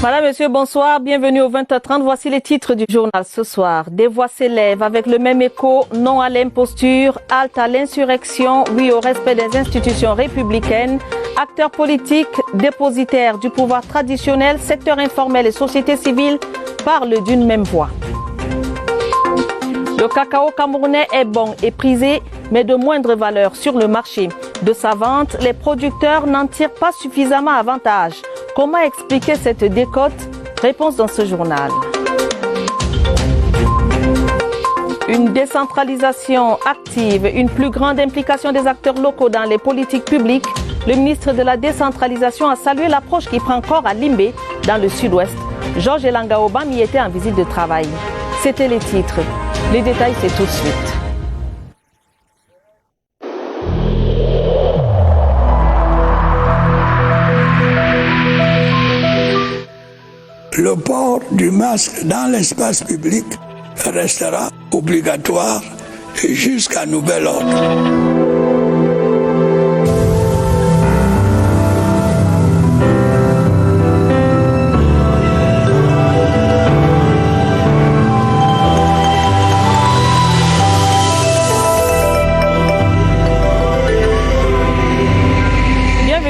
Madame, Monsieur, bonsoir. Bienvenue au 20h30. Voici les titres du journal ce soir. Des voix s'élèvent avec le même écho. Non à l'imposture, halte à l'insurrection, oui au respect des institutions républicaines. Acteurs politiques, dépositaires du pouvoir traditionnel, secteur informel et société civile parlent d'une même voix. Le cacao camerounais est bon et prisé, mais de moindre valeur sur le marché. De sa vente, les producteurs n'en tirent pas suffisamment avantage. Comment expliquer cette décote? Réponse dans ce journal. Une décentralisation active, une plus grande implication des acteurs locaux dans les politiques publiques. Le ministre de la décentralisation a salué l'approche qui prend corps à Limbé, dans le sud-ouest. Georges Elangaobam y était en visite de travail. C'était les titres. Les détails, c'est tout de suite. Le port du masque dans l'espace public restera obligatoire jusqu'à nouvel ordre.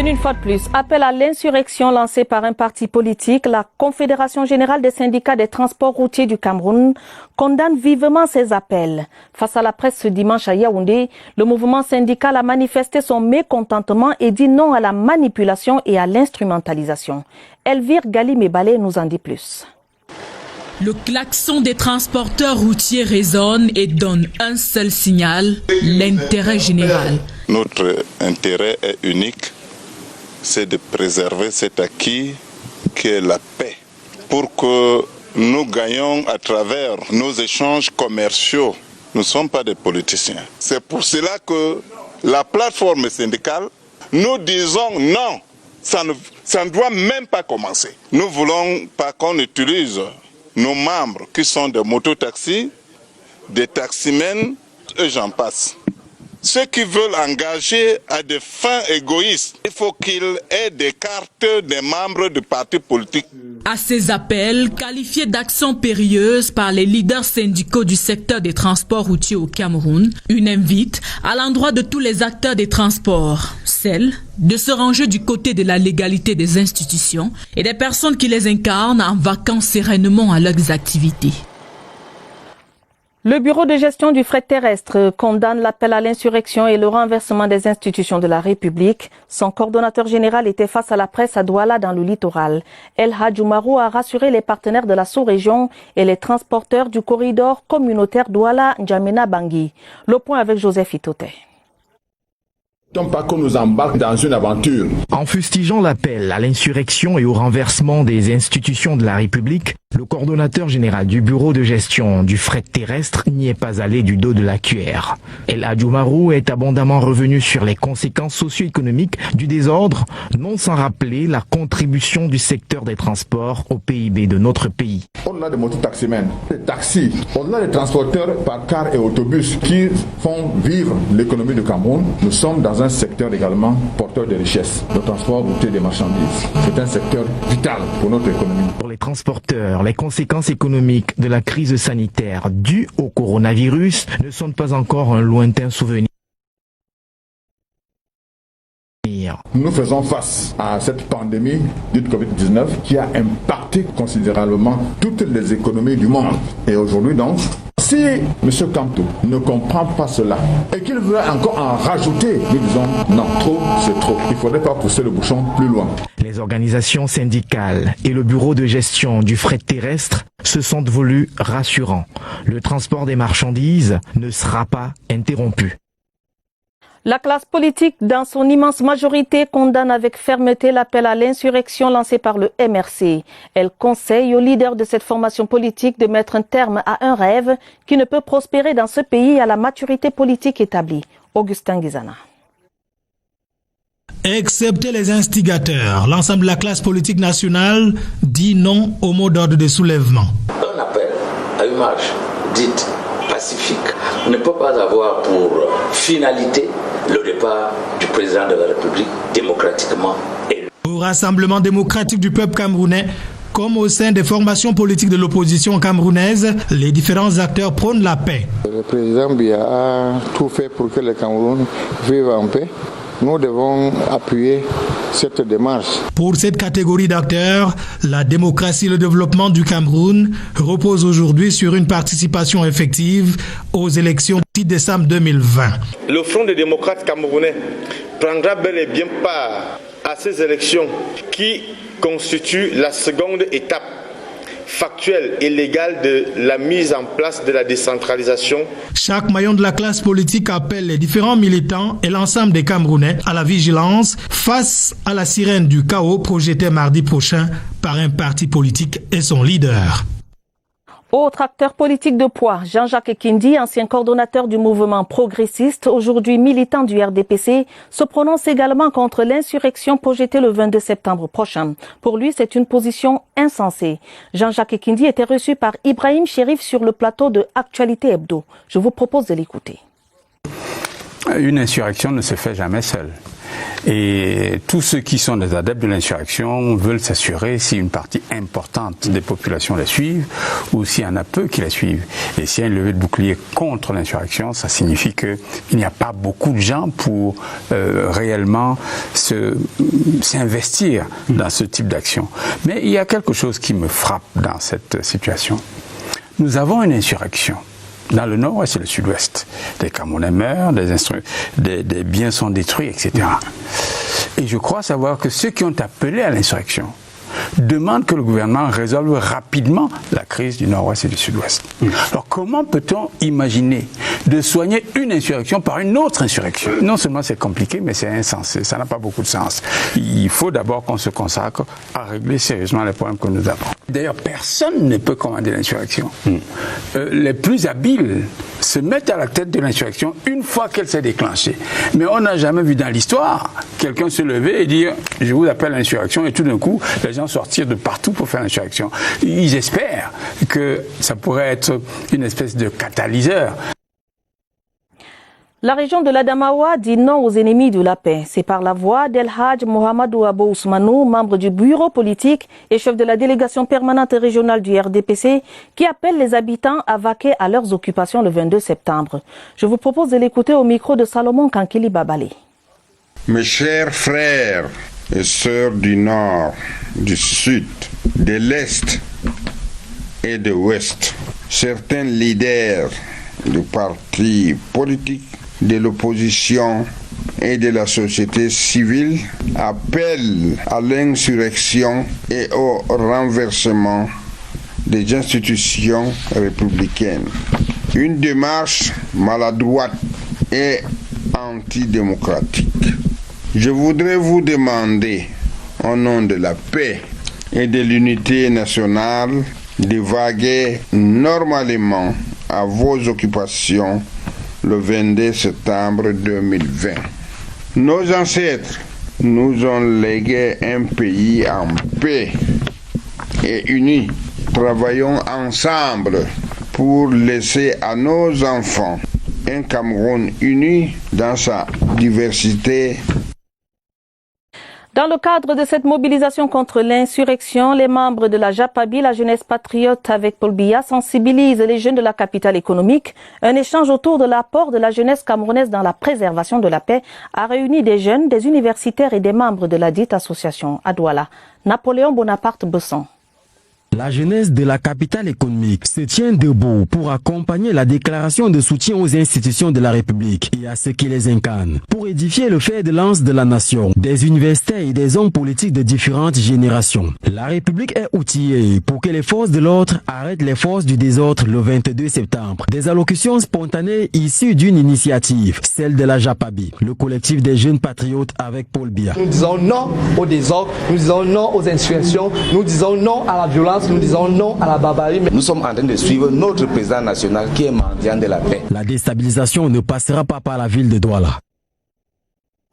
Une fois de plus, appel à l'insurrection lancé par un parti politique, la Confédération générale des syndicats des transports routiers du Cameroun condamne vivement ces appels. Face à la presse ce dimanche à Yaoundé, le mouvement syndical a manifesté son mécontentement et dit non à la manipulation et à l'instrumentalisation. Elvire Gali-Mebale nous en dit plus. Le klaxon des transporteurs routiers résonne et donne un seul signal, l'intérêt général. Notre intérêt est unique. C'est de préserver cet acquis qui est la paix, pour que nous gagnions à travers nos échanges commerciaux. Nous ne sommes pas des politiciens. C'est pour cela que la plateforme syndicale, nous disons non, ça ne doit même pas commencer. Nous voulons pas qu'on utilise nos membres qui sont des mototaxis, des taximens et j'en passe. Ceux qui veulent engager à des fins égoïstes, il faut qu'ils aient des cartes des membres du parti politique. À ces appels, qualifiés d'actions périlleuses par les leaders syndicaux du secteur des transports routiers au Cameroun, une invite à l'endroit de tous les acteurs des transports, celle de se ranger du côté de la légalité des institutions et des personnes qui les incarnent en vaquant sereinement à leurs activités. Le bureau de gestion du fret terrestre condamne l'appel à l'insurrection et le renversement des institutions de la République. Son coordonnateur général était face à la presse à Douala dans le littoral. El Hadj Oumarou a rassuré les partenaires de la sous-région et les transporteurs du corridor communautaire Douala-N'Djamena-Bangui. Le point avec Joseph Itote. Pas qu'on nous embarque dans une aventure. En fustigeant l'appel à l'insurrection et au renversement des institutions de la République, le coordonnateur général du bureau de gestion du fret terrestre n'y est pas allé du dos de la cuillère. El Hadj Oumarou est abondamment revenu sur les conséquences socio-économiques du désordre, non sans rappeler la contribution du secteur des transports au PIB de notre pays. On a des mototaximens, des taxis, on a des transporteurs par car et autobus qui font vivre l'économie du Cameroun. Nous sommes dans un secteur également porteur de richesses, le transport routier des marchandises. C'est un secteur vital pour notre économie. Pour les transporteurs, les conséquences économiques de la crise sanitaire due au coronavirus ne sont pas encore un lointain souvenir. Nous faisons face à cette pandémie dite Covid-19 qui a impacté considérablement toutes les économies du monde. Et aujourd'hui donc, si M. Kamto ne comprend pas cela et qu'il veut encore en rajouter, nous disons non, trop c'est trop. Il ne faudrait pas pousser le bouchon plus loin. Les organisations syndicales et le bureau de gestion du fret terrestre se sont voulus rassurants. Le transport des marchandises ne sera pas interrompu. La classe politique, dans son immense majorité, condamne avec fermeté l'appel à l'insurrection lancé par le MRC. Elle conseille aux leaders de cette formation politique de mettre un terme à un rêve qui ne peut prospérer dans ce pays à la maturité politique établie. Augustin Guizana. Excepté les instigateurs, l'ensemble de la classe politique nationale dit non au mot d'ordre de soulèvement. Un appel à une marche dite pacifique ne peut pas avoir pour finalité le départ du président de la République démocratiquement élu. Au Rassemblement démocratique du peuple camerounais, Comme au sein des formations politiques de l'opposition camerounaise, les différents acteurs prônent la paix. Le président Biya a tout fait pour que le Cameroun vive en paix. Nous devons appuyer cette démarche. Pour cette catégorie d'acteurs, la démocratie et le développement du Cameroun reposent aujourd'hui sur une participation effective aux élections du 6 décembre 2020. Le Front des démocrates camerounais prendra bel et bien part à ces élections qui constituent la seconde étape factuelle et légale de la mise en place de la décentralisation. Chaque maillon de la classe politique appelle les différents militants et l'ensemble des Camerounais à la vigilance face à la sirène du chaos projetée mardi prochain par un parti politique et son leader. Autre acteur politique de poids, Jean-Jacques Ekindi, ancien coordonnateur du mouvement progressiste, aujourd'hui militant du RDPC, se prononce également contre l'insurrection projetée le 22 septembre prochain. Pour lui, c'est une position insensée. Jean-Jacques Ekindi était reçu par Ibrahim Chérif sur le plateau de Actualité Hebdo. Je vous propose de l'écouter. Une insurrection ne se fait jamais seule. Et tous ceux qui sont des adeptes de l'insurrection veulent s'assurer si une partie importante des populations la suivent ou s'il y en a peu qui la suivent. Et s'il y a une levée de bouclier contre l'insurrection, ça signifie qu'il n'y a pas beaucoup de gens pour réellement s'investir dans ce type d'action. Mais il y a quelque chose qui me frappe dans cette situation. Nous avons une insurrection dans le nord-ouest et le sud-ouest. Des Camerounais meurent, des biens sont détruits, etc. Et je crois savoir que ceux qui ont appelé à l'insurrection demandent que le gouvernement résolve rapidement la crise du nord-ouest et du sud-ouest. Alors comment peut-on imaginer de soigner une insurrection par une autre insurrection? Non seulement c'est compliqué, mais c'est insensé, ça n'a pas beaucoup de sens. Il faut d'abord qu'on se consacre à régler sérieusement les problèmes que nous avons. D'ailleurs, personne ne peut commander l'insurrection. Les plus habiles se mettent à la tête de l'insurrection une fois qu'elle s'est déclenchée. Mais on n'a jamais vu dans l'histoire quelqu'un se lever et dire « je vous appelle l'insurrection » et tout d'un coup, les gens sortir de partout pour faire l'insurrection. Ils espèrent que ça pourrait être une espèce de catalyseur. La région de l'Adamawa dit non aux ennemis de la paix. C'est par la voix d'El Hadj Mohamedou Abo Ousmanou, membre du bureau politique et chef de la délégation permanente régionale du RDPC, qui appelle les habitants à vaquer à leurs occupations le 22 septembre. Je vous propose de l'écouter au micro de Salomon Kankili Babale. Mes chers frères et sœurs du Nord, du Sud, de l'Est et de l'Ouest, certains leaders du parti politique, de l'opposition et de la société civile appellent à l'insurrection et au renversement des institutions républicaines. Une démarche maladroite et antidémocratique. Je voudrais vous demander, au nom de la paix et de l'unité nationale, de vaguer normalement à vos occupations le 22 septembre 2020. Nos ancêtres nous ont légué un pays en paix et uni. Travaillons ensemble pour laisser à nos enfants un Cameroun uni dans sa diversité. Dans le cadre de cette mobilisation contre l'insurrection, les membres de la JAPABI, la jeunesse patriote avec Paul Biya, sensibilisent les jeunes de la capitale économique. Un échange autour de l'apport de la jeunesse camerounaise dans la préservation de la paix a réuni des jeunes, des universitaires et des membres de la dite association à Douala. Napoléon Bonaparte Besson. La jeunesse de la capitale économique se tient debout pour accompagner la déclaration de soutien aux institutions de la République et à ceux qui les incarnent, pour édifier le fer de lance de la nation, des universitaires et des hommes politiques de différentes générations. La République est outillée pour que les forces de l'ordre arrêtent les forces du désordre le 22 septembre. Des allocutions spontanées issues d'une initiative, celle de la JAPABI, le collectif des jeunes patriotes avec Paul Biya. Nous disons non au désordre, nous disons non aux insurrections, nous disons non à la violence, nous disons non à la barbarie. Nous sommes en train de suivre notre président national qui est mendiant de la paix. La déstabilisation ne passera pas par la ville de Douala.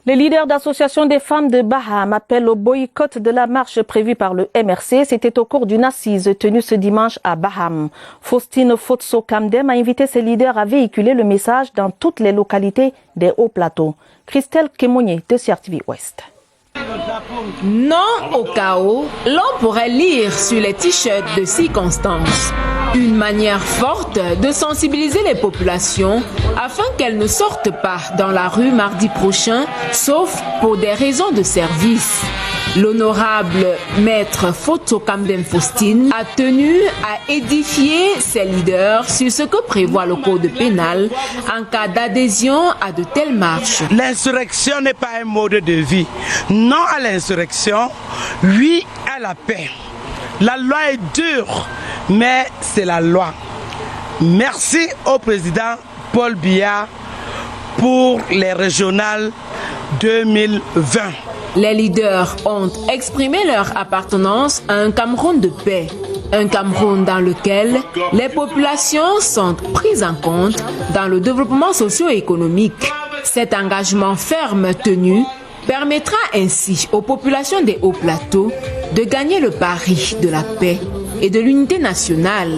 Les leaders d'associations des femmes de Baham appellent au boycott de la marche prévue par le MRC. C'était au cours d'une assise tenue ce dimanche à Baham. Faustine Fotso Kamdem a invité ses leaders à véhiculer le message dans toutes les localités des Hauts-Plateaux. Christelle Kemounier de CRTV Ouest. Non au chaos, l'on pourrait lire sur les t-shirts de circonstance. Une manière forte de sensibiliser les populations afin qu'elles ne sortent pas dans la rue mardi prochain, sauf pour des raisons de service. L'honorable maître Foto Kamden Faustine a tenu à édifier ses leaders sur ce que prévoit le code pénal en cas d'adhésion à de telles marches. L'insurrection n'est pas un mode de vie. Non à l'insurrection, oui à la paix. La loi est dure, mais c'est la loi. Merci au président Paul Biya pour les régionales 2020. Les leaders ont exprimé leur appartenance à un Cameroun de paix, un Cameroun dans lequel les populations sont prises en compte dans le développement socio-économique. Cet engagement ferme tenu permettra ainsi aux populations des hauts plateaux de gagner le pari de la paix et de l'unité nationale.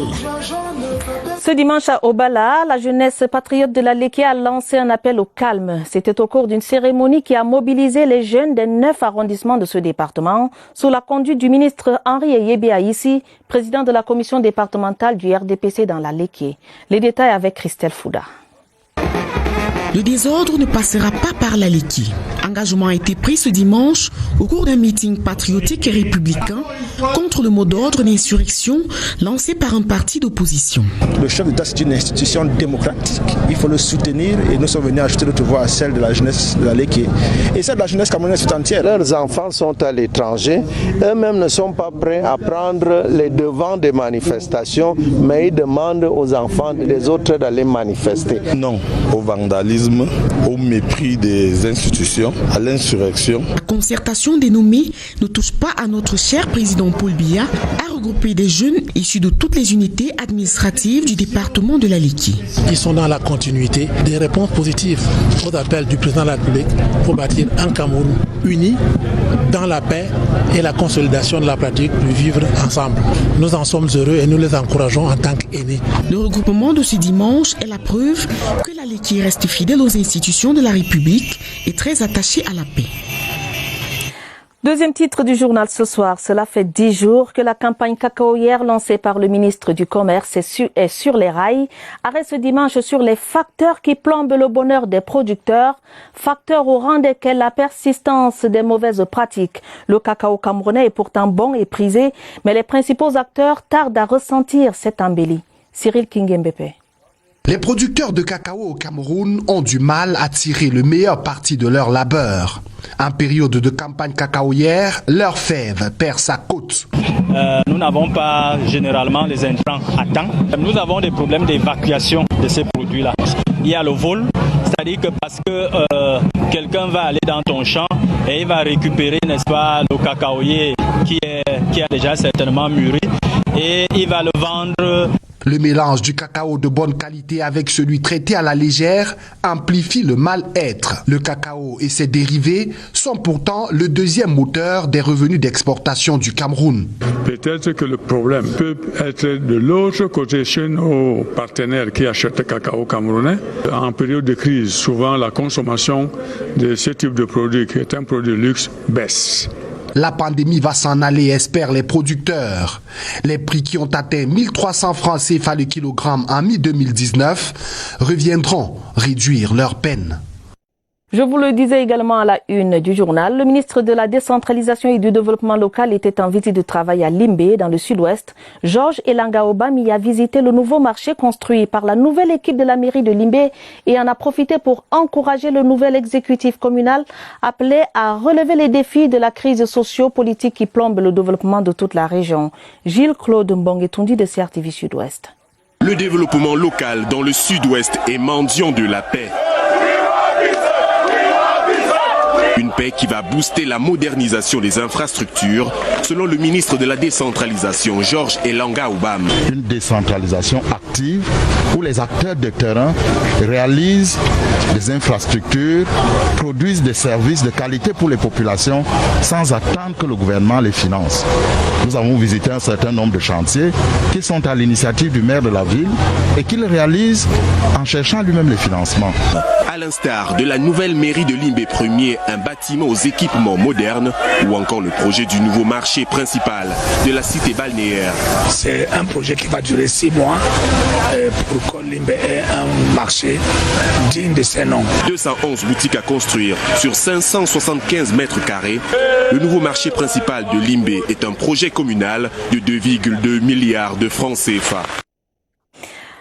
Ce dimanche à Obala, la jeunesse patriote de la Léké a lancé un appel au calme. C'était au cours d'une cérémonie qui a mobilisé les jeunes des 9 arrondissements de ce département sous la conduite du ministre Henri Eyebe Aïssi, président de la commission départementale du RDPC dans la Léké. Les détails avec Christelle Fouda. Le désordre ne passera pas par la Léké. Engagement a été pris ce dimanche au cours d'un meeting patriotique et républicain contre le mot d'ordre d'insurrection lancé par un parti d'opposition. Le chef d'État, c'est une institution démocratique. Il faut le soutenir et nous sommes venus ajouter notre voix à celle de la jeunesse de la Léké. Et celle de la jeunesse camerounaise tout entière. Leurs enfants sont à l'étranger. Eux-mêmes ne sont pas prêts à prendre les devants des manifestations, mais ils demandent aux enfants des autres d'aller manifester. Non au vandalisme, au mépris des institutions, à l'insurrection. La concertation dénommée ne touche pas à notre cher président Paul Biya, a regroupé des jeunes issus de toutes les unités administratives du département de la Léké. Ils sont dans la continuité des réponses positives aux appels du président de la République pour bâtir un Cameroun uni dans la paix et la consolidation de la pratique du vivre ensemble. Nous en sommes heureux et nous les encourageons en tant qu'aînés. Le regroupement de ce dimanche est la preuve que la Léké reste fidèle aux institutions de la République et très attachée à la paix. Deuxième titre du journal ce soir, cela fait 10 jours que la campagne cacaoyère lancée par le ministre du Commerce est sur les rails. Arrêt ce dimanche sur les facteurs qui plombent le bonheur des producteurs, facteurs au rang desquels la persistance des mauvaises pratiques. Le cacao camerounais est pourtant bon et prisé, mais les principaux acteurs tardent à ressentir cette embellie. Cyril Kingembepe. Les producteurs de cacao au Cameroun ont du mal à tirer le meilleur parti de leur labeur. En période de campagne cacaoyère, leur fève perd sa cote. Nous n'avons pas généralement les intrants à temps. Nous avons des problèmes d'évacuation de ces produits-là. Il y a le vol, c'est-à-dire que parce que quelqu'un va aller dans ton champ et il va récupérer, n'est-ce pas, le cacaoyer qui a déjà certainement mûri et il va le vendre. Le mélange du cacao de bonne qualité avec celui traité à la légère amplifie le mal-être. Le cacao et ses dérivés sont pourtant le deuxième moteur des revenus d'exportation du Cameroun. Peut-être que le problème peut être de l'autre côté chez nos partenaires qui achètent le cacao camerounais. En période de crise, souvent la consommation de ce type de produit, qui est un produit de luxe, baisse. La pandémie va s'en aller, espèrent les producteurs. Les prix qui ont atteint 1300 francs CFA le kilogramme en mi-2019 reviendront réduire leur peine. Je vous le disais également à la une du journal, le ministre de la décentralisation et du développement local était en visite de travail à Limbé, dans le sud-ouest. Georges Elanga Obam y a visité le nouveau marché construit par la nouvelle équipe de la mairie de Limbé et en a profité pour encourager le nouvel exécutif communal appelé à relever les défis de la crise socio-politique qui plombe le développement de toute la région. Gilles-Claude Mbongetundi de CRTV Sud-Ouest. Le développement local dans le sud-ouest est mendiant de la paix. Une paix qui va booster la modernisation des infrastructures, selon le ministre de la décentralisation, Georges Elanga Obam. Une décentralisation active où les acteurs de terrain réalisent des infrastructures, produisent des services de qualité pour les populations sans attendre que le gouvernement les finance. Nous avons visité un certain nombre de chantiers qui sont à l'initiative du maire de la ville et qu'il réalise en cherchant lui-même les financements. À l'instar de la nouvelle mairie de Limbe 1er, un bâtiment aux équipements modernes ou encore le projet du nouveau marché principal de la cité balnéaire. C'est un projet qui va durer 6 mois pour que Limbe ait un marché digne de ses noms. 211 boutiques à construire sur 575 mètres carrés. Le nouveau marché principal de Limbe est un projet communal de 2,2 milliards de francs CFA.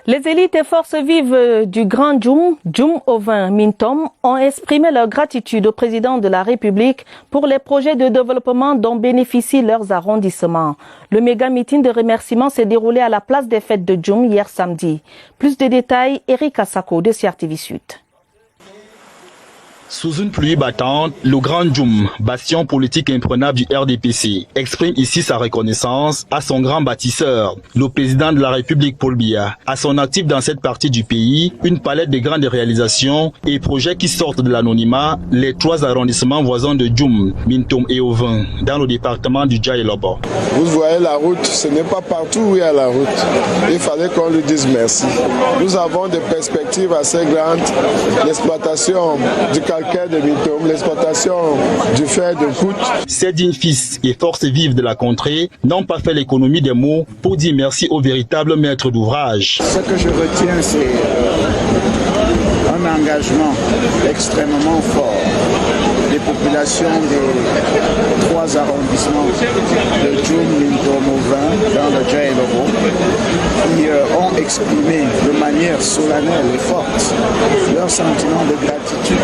Les élites et forces vives du Grand Djoum Oven Mintom, ont exprimé leur gratitude au président de la République pour les projets de développement dont bénéficient leurs arrondissements. Le méga meeting de remerciements s'est déroulé à la place des fêtes de Djoum hier samedi. Plus de détails, Eric Asako de CRTV Sud. Sous une pluie battante, le Grand Djoum, bastion politique imprenable du RDPC, exprime ici sa reconnaissance à son grand bâtisseur, le président de la République Paul Biya. À son actif dans cette partie du pays, une palette de grandes réalisations et projets qui sortent de l'anonymat, les 3 arrondissements voisins de Djoum, Mintom et Oven, dans le département du Dja-et-Lobo. Vous voyez la route, ce n'est pas partout où il y a la route. Il fallait qu'on lui dise merci. Nous avons des perspectives assez grandes, l'exploitation du calcaire de Mintom, l'exploitation du fer de Pout. Ces dignes fils et forces vives de la contrée n'ont pas fait l'économie des mots pour dire merci au véritable maître d'ouvrage. Ce que je retiens, c'est un engagement extrêmement fort des populations des 3 arrondissements de Djoum, Mintom, Oven, dans le Dja-et-Lobo, qui ont exprimé de manière solennelle et forte leur sentiment de gratitude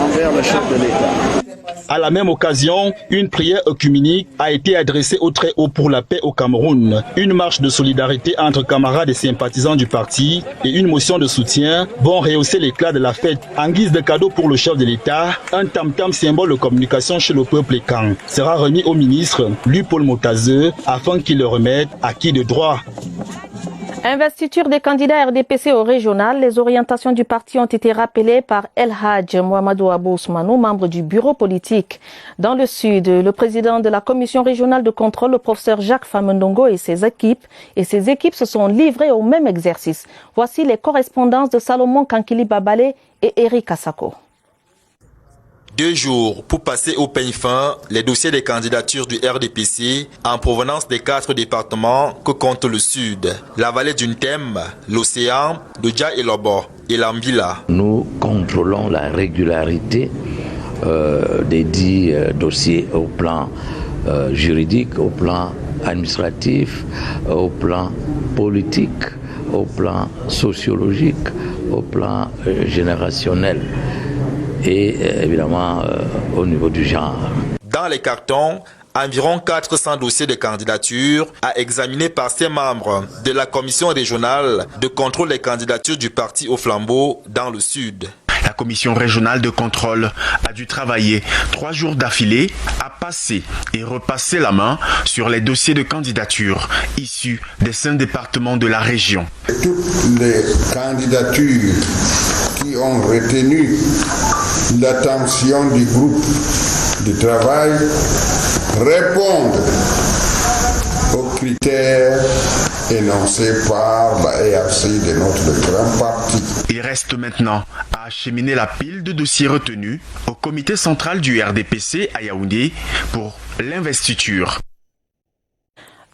envers le chef de l'État. À la même occasion, une prière œcuménique a été adressée au Très-Haut pour la paix au Cameroun. Une marche de solidarité entre camarades et sympathisants du parti et une motion de soutien vont rehausser l'éclat de la fête. En guise de cadeau pour le chef de l'État, un tam-tam symbole de communication chez le peuple écan sera remis au ministre, lui Paul Motazeux, afin qu'il le remette à qui de droit. Investiture des candidats RDPC au régional, les orientations du parti ont été rappelées par El Hadj Mohamedou Abou Ousmanou, membre du bureau politique. Dans le sud, le président de la commission régionale de contrôle, le professeur Jacques Famendongo et ses équipes se sont livrés au même exercice. Voici les correspondances de Salomon Kankili Babale et Eric Asako. 2 jours pour passer au peigne fin les dossiers des candidatures du RDPC en provenance des 4 départements que compte le Sud, la vallée du Ntem, l'océan, le Dja-et-Lobo et l'Ambila. Nous contrôlons la régularité des 10 dossiers au plan juridique, au plan administratif, au plan politique, au plan sociologique, au plan générationnel. Et évidemment au niveau du genre. Dans les cartons, environ 400 dossiers de candidature à examiner par ses membres de la commission régionale de contrôle des candidatures du parti au flambeau dans le Sud. La commission régionale de contrôle a dû travailler 3 jours d'affilée à passer et repasser la main sur les dossiers de candidature issus des 5 départements de la région. Toutes les candidatures qui ont retenu l'attention du groupe de travail répondent aux critères énoncés par la ERC de notre grand parti. Il reste maintenant à acheminer la pile de dossiers retenus au comité central du RDPC à Yaoundé pour l'investiture.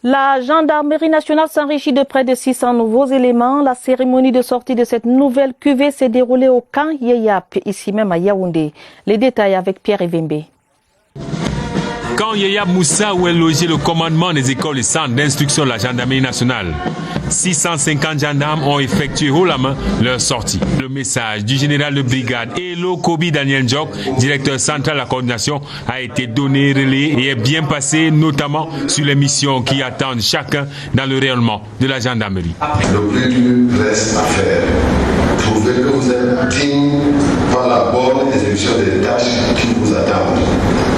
La gendarmerie nationale s'enrichit de près de 600 nouveaux éléments. La cérémonie de sortie de cette nouvelle cuvée s'est déroulée au camp Yeyap, ici même à Yaoundé. Les détails avec Pierre Evembe. Quand Yeyap Moussa, où est logé le commandement des écoles et centres d'instruction de la gendarmerie nationale, 650 gendarmes ont effectué haut la main leur sortie. Le message du général de brigade Elo Kobi Daniel Djok, directeur central de la coordination, a été donné, relayé et est bien passé, notamment sur les missions qui attendent chacun dans le rayonnement de la gendarmerie. Le plus dur reste à faire. Prouvez que vous êtes digne par la bonne exécution des tâches qui vous attendent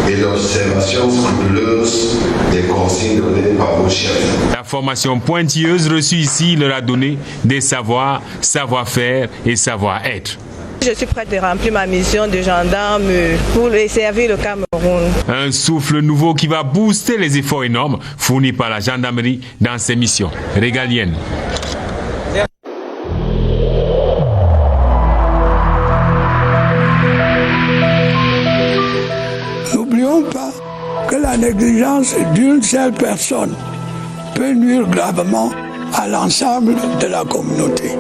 et l'observation scrupuleuse des consignes données par vos chefs. La formation pointilleuse reçue ici leur a donné des savoirs, savoir-faire et savoir-être. Je suis prête à remplir ma mission de gendarme pour servir le Cameroun. Un souffle nouveau qui va booster les efforts énormes fournis par la gendarmerie dans ses missions régaliennes. n'oublions pas que la négligence d'une seule personne peut nuire gravement à l'ensemble de la communauté.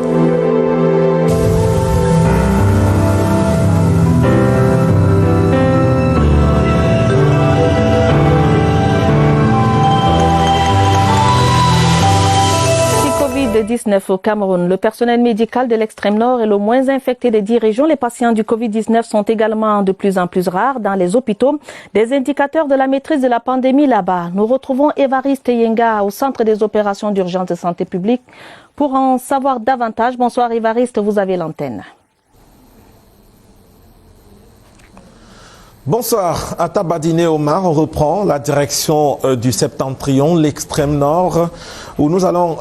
Covid-19 au Cameroun. Le personnel médical de l'extrême nord est le moins infecté des 10 régions. Les patients du Covid-19 sont également de plus en plus rares dans les hôpitaux. Des indicateurs de la maîtrise de la pandémie là-bas. Nous retrouvons Évariste Yenga au centre des opérations d'urgence de santé publique pour en savoir davantage. Bonsoir Évariste, vous avez l'antenne. Bonsoir, Atta Badine Omar, on reprend la direction du Septentrion, l'extrême nord, où nous allons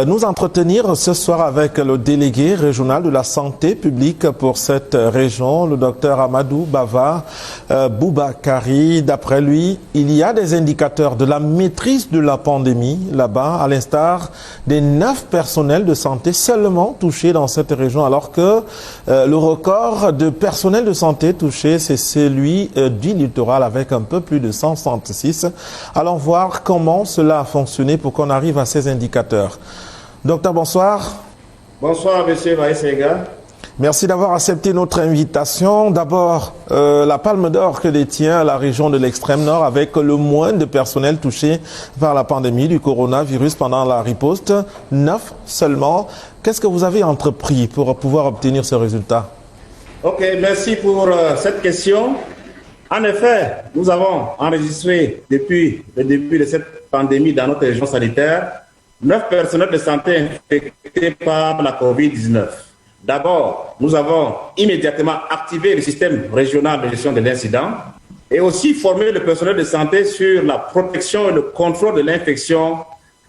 nous entretenir ce soir avec le délégué régional de la santé publique pour cette région, le docteur Amadou Bava Boubakari. D'après lui, il y a des indicateurs de la maîtrise de la pandémie là-bas, à l'instar des 9 personnels de santé seulement touchés dans cette région, alors que le record de personnel de santé touché, c'est celui du littoral avec un peu plus de 166. Allons voir comment cela a fonctionné pour qu'on arrive à ces indicateurs. Docteur, bonsoir. Bonsoir, monsieur Maïsenga. Merci d'avoir accepté notre invitation. D'abord, la palme d'or que détient la région de l'extrême nord avec le moins de personnel touché par la pandémie du coronavirus pendant la riposte, 9 seulement. Qu'est-ce que vous avez entrepris pour pouvoir obtenir ce résultat? Ok, merci pour cette question. En effet, nous avons enregistré depuis le début de cette pandémie dans notre région sanitaire 9 personnels de santé infectés par la COVID-19. D'abord, nous avons immédiatement activé le système régional de gestion de l'incident et aussi formé le personnel de santé sur la protection et le contrôle de l'infection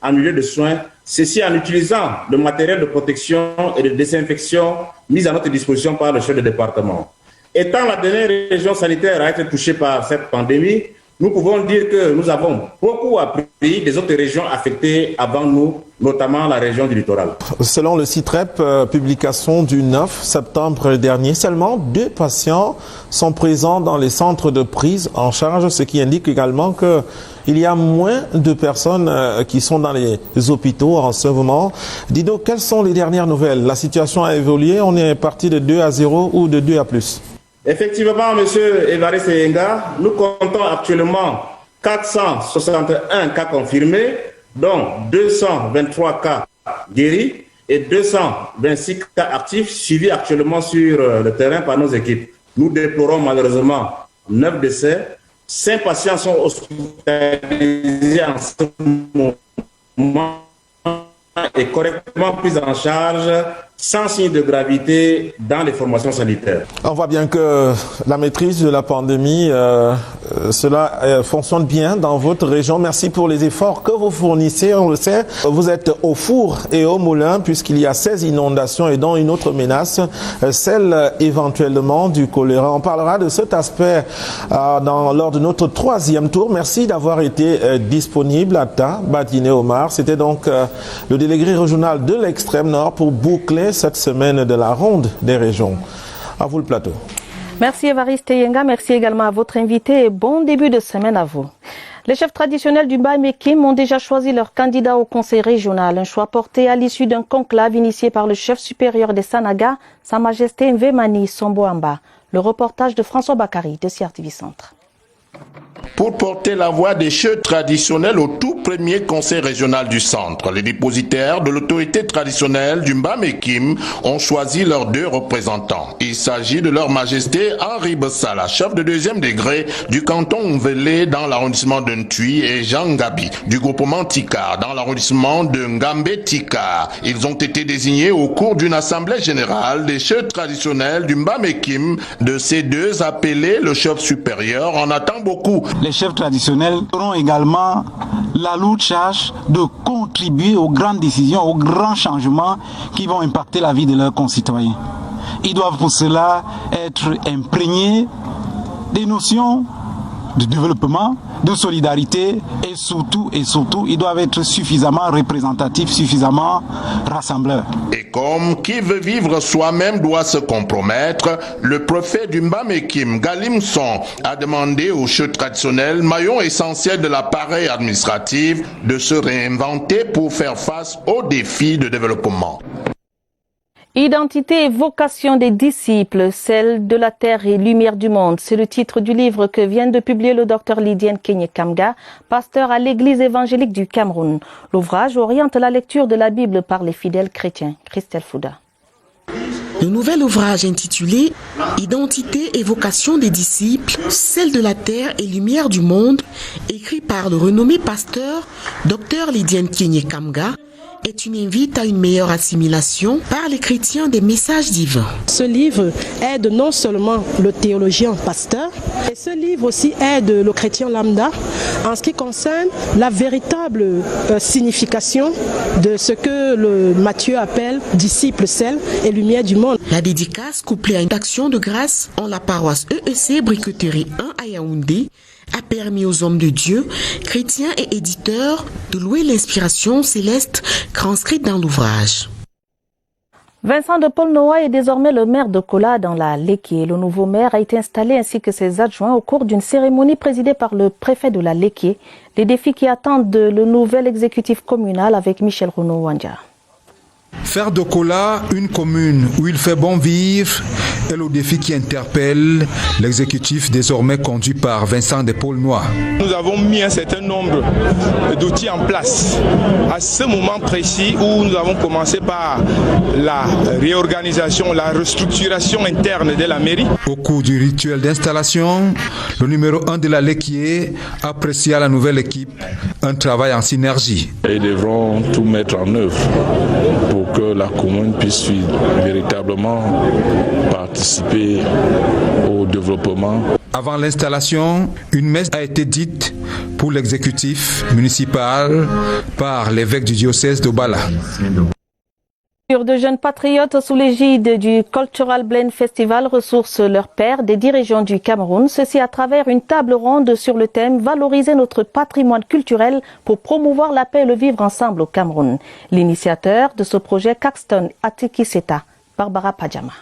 en milieu de soins, ceci en utilisant le matériel de protection et de désinfection mis à notre disposition par le chef de département. Étant la dernière région sanitaire à être touchée par cette pandémie, nous pouvons dire que nous avons beaucoup appris des autres régions affectées avant nous, notamment la région du littoral. Selon le CITREP, publication du 9 septembre dernier, seulement 2 patients sont présents dans les centres de prise en charge, ce qui indique également qu'il y a moins de personnes qui sont dans les hôpitaux en ce moment. Dites-nous, quelles sont les dernières nouvelles? La situation a évolué, on est parti de 2-0 ou de 2+? Effectivement, monsieur Évariste Yenga, nous comptons actuellement 461 cas confirmés, dont 223 cas guéris et 226 cas actifs suivis actuellement sur le terrain par nos équipes. Nous déplorons malheureusement 9 décès. 5 patients sont hospitalisés en ce moment et correctement pris en charge sans signe de gravité dans les formations sanitaires. On voit bien que la maîtrise de la pandémie, cela fonctionne bien dans votre région. Merci pour les efforts que vous fournissez. On le sait, vous êtes au four et au moulin puisqu'il y a 16 inondations et dont une autre menace, celle éventuellement du choléra. On parlera de cet aspect lors de notre 3e tour. Merci d'avoir été disponible, Atta Badine Omar. C'était donc le délégué régional de l'extrême nord pour boucler cette semaine de la ronde des régions. À vous le plateau. Merci Évariste Yenga, merci également à votre invité et bon début de semaine à vous. Les chefs traditionnels du Mbamé-Kim ont déjà choisi leur candidat au conseil régional, un choix porté à l'issue d'un conclave initié par le chef supérieur des Sanaga, Sa Majesté Mvemani Somboamba. Le reportage de François Bakary de CRTV Centre. Pour porter la voix des chefs traditionnels au tout premier conseil régional du centre, les dépositaires de l'autorité traditionnelle du Mbamé-Kim ont choisi leurs 2 représentants. Il s'agit de leur majesté Henri Bessala, chef de 2e degré du canton Mvele dans l'arrondissement de Ntui, et Jean Ngabi du groupement Tikar dans l'arrondissement de Ngambé-Tikar. Ils ont été désignés au cours d'une assemblée générale des chefs traditionnels du Mbamé-Kim. De ces 2 appelés, le chef supérieur en attend beaucoup. Les chefs traditionnels auront également la lourde charge de contribuer aux grandes décisions, aux grands changements qui vont impacter la vie de leurs concitoyens. Ils doivent pour cela être imprégnés des notions de développement, de solidarité et surtout, ils doivent être suffisamment représentatifs, suffisamment rassembleurs. Et comme qui veut vivre soi-même doit se compromettre, le préfet du Mbamekim, Galimson, a demandé aux chefs traditionnels, maillon essentiel de l'appareil administratif, de se réinventer pour faire face aux défis de développement. Identité et vocation des disciples, celle de la terre et lumière du monde. C'est le titre du livre que vient de publier le docteur Lydiane Kenyé-Kamga, pasteur à l'église évangélique du Cameroun. L'ouvrage oriente la lecture de la Bible par les fidèles chrétiens. Christelle Fouda. Le nouvel ouvrage intitulé « Identité et vocation des disciples, celle de la terre et lumière du monde », écrit par le renommé pasteur Dr Lydiane Kenyé-Kamga, est une invite à une meilleure assimilation par les chrétiens des messages divins. Ce livre aide non seulement le théologien pasteur, et ce livre aussi aide le chrétien lambda en ce qui concerne la véritable signification de ce que le Matthieu appelle disciples, sel et lumière du monde. La dédicace, couplée à une action de grâce en la paroisse EEC Briqueterie 1 à Yaoundé, a permis aux hommes de Dieu, chrétiens et éditeurs, de louer l'inspiration céleste transcrite dans l'ouvrage. Vincent de Paul Noah est désormais le maire de Kola dans la Léké. Le nouveau maire a été installé ainsi que ses adjoints au cours d'une cérémonie présidée par le préfet de la Léké. Les défis qui attendent le nouvel exécutif communal avec Michel Renaud-Wandja. Faire de Kola une commune où il fait bon vivre est le défi qui interpelle l'exécutif désormais conduit par Vincent de Paul Noah. Nous avons mis un certain nombre d'outils en place à ce moment précis où nous avons commencé par la réorganisation, la restructuration interne de la mairie. Au cours du rituel d'installation, le numéro 1 de la Léquier apprécia à la nouvelle équipe un travail en synergie. Ils devront tout mettre en œuvre pour que la commune puisse véritablement participer au développement. Avant l'installation, une messe a été dite pour l'exécutif municipal par l'évêque du diocèse d'Obala. De jeunes patriotes sous l'égide du Cultural Blend Festival ressourcent leurs pairs des dirigeants du Cameroun, ceci à travers une table ronde sur le thème « Valoriser notre patrimoine culturel pour promouvoir la paix et le vivre ensemble au Cameroun ». L'initiateur de ce projet, Caxton Atikiseta, Barbara Padjama.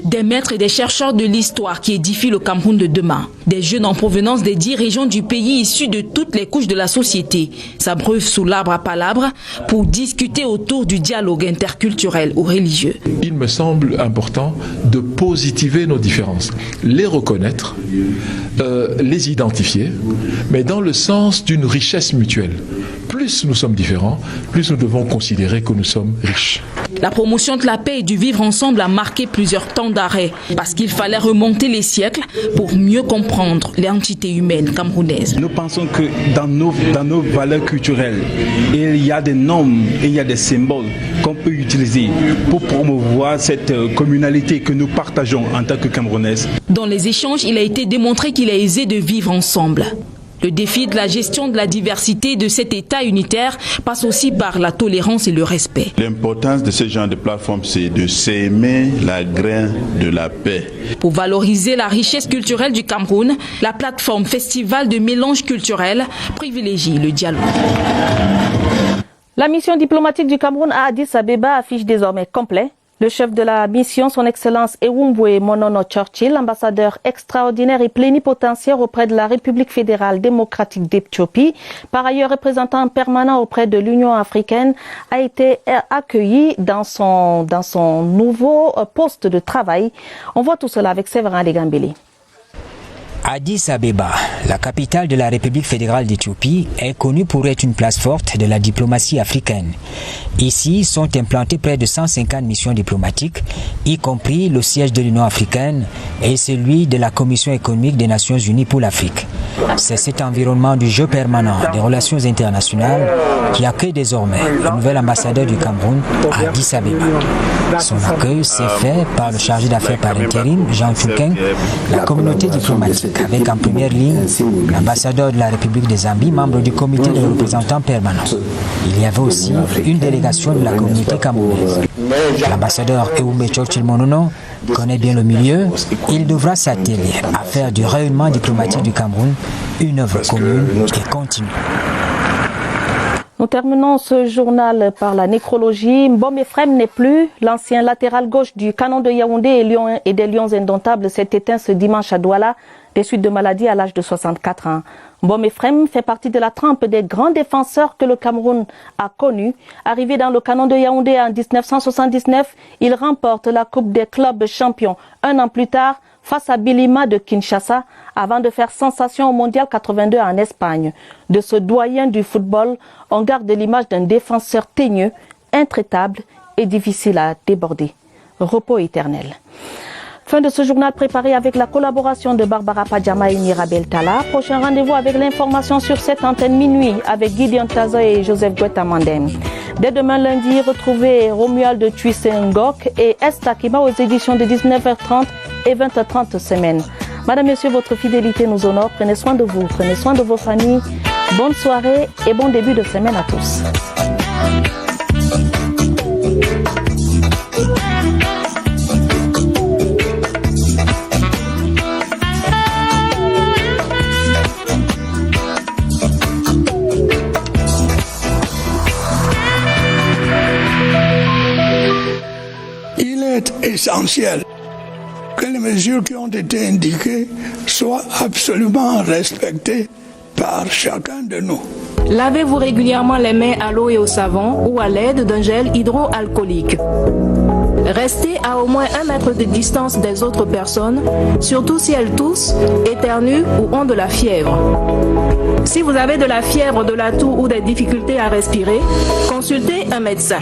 Des maîtres et des chercheurs de l'histoire qui édifient le Cameroun de demain. Des jeunes en provenance des 10 régions du pays issus de toutes les couches de la société s'abreuvent sous l'arbre à palabres pour discuter autour du dialogue interculturel ou religieux. Il me semble important de positiver nos différences, les reconnaître, les identifier, mais dans le sens d'une richesse mutuelle. Plus nous sommes différents, plus nous devons considérer que nous sommes riches. La promotion de la paix et du vivre ensemble a marqué plusieurs temps d'arrêt parce qu'il fallait remonter les siècles pour mieux comprendre l'entité humaine camerounaise. Nous pensons que dans nos valeurs culturelles, il y a des normes et il y a des symboles qu'on peut utiliser pour promouvoir cette communalité que nous partageons en tant que Camerounaises. Dans les échanges, il a été démontré qu'il est aisé de vivre ensemble. Le défi de la gestion de la diversité de cet État unitaire passe aussi par la tolérance et le respect. L'importance de ce genre de plateforme, c'est de s'aimer la graine de la paix. Pour valoriser la richesse culturelle du Cameroun, la plateforme Festival de mélange culturel privilégie le dialogue. La mission diplomatique du Cameroun à Addis Abeba affiche désormais complet. Le chef de la mission, son Excellence Ewumbwe Monono Churchill, ambassadeur extraordinaire et plénipotentiaire auprès de la République fédérale démocratique d'Éthiopie, par ailleurs représentant permanent auprès de l'Union africaine, a été accueilli dans son nouveau poste de travail. On voit tout cela avec Séverin Legambeli. Addis Abeba, la capitale de la République fédérale d'Éthiopie, est connue pour être une place forte de la diplomatie africaine. Ici sont implantées près de 150 missions diplomatiques, y compris le siège de l'Union africaine et celui de la Commission économique des Nations Unies pour l'Afrique. C'est cet environnement du jeu permanent des relations internationales qui accueille désormais le nouvel ambassadeur du Cameroun à Addis Abeba. Son accueil s'est fait par le chargé d'affaires par intérim, Jean Chouquin, la communauté diplomatique, avec en première ligne l'ambassadeur de la République de Zambie, membre du comité de représentants permanents. Il y avait aussi une délégation de la communauté camerounaise. L'ambassadeur Eumbe Churchill-Monono connaît bien le milieu. Il devra s'atteler à faire du rayonnement diplomatique du Cameroun une œuvre commune et continue. Nous terminons ce journal par la nécrologie. Mbom Ephraim n'est plus. L'ancien latéral gauche du canon de Yaoundé et des Lions indomptables s'est éteint ce dimanche à Douala des suites de maladie à l'âge de 64 ans. Mbom Ephraim fait partie de la trempe des grands défenseurs que le Cameroun a connus. Arrivé dans le canon de Yaoundé en 1979, il remporte la Coupe des clubs champions un an plus tard face à Bilima de Kinshasa avant de faire sensation au Mondial 82 en Espagne. De ce doyen du football, on garde l'image d'un défenseur teigneux, intraitable et difficile à déborder. Repos éternel. Fin de ce journal préparé avec la collaboration de Barbara Padjama et Mirabel Tala. Prochain rendez-vous avec l'information sur cette antenne minuit avec Gideon Tazo et Joseph Guetta-Mandem. Dès demain lundi, retrouvez Romuald de Tuissengok et Estakima aux éditions de 19h30 et 20h30 semaine. Madame, Monsieur, votre fidélité nous honore. Prenez soin de vous, prenez soin de vos familles. Bonne soirée et bon début de semaine à tous. Il est essentiel que les mesures qui ont été indiquées soient absolument respectées par chacun de nous. Lavez-vous régulièrement les mains à l'eau et au savon ou à l'aide d'un gel hydroalcoolique. Restez à au moins 1 mètre de distance des autres personnes, surtout si elles toussent, éternuent ou ont de la fièvre. Si vous avez de la fièvre, de la toux ou des difficultés à respirer, consultez un médecin.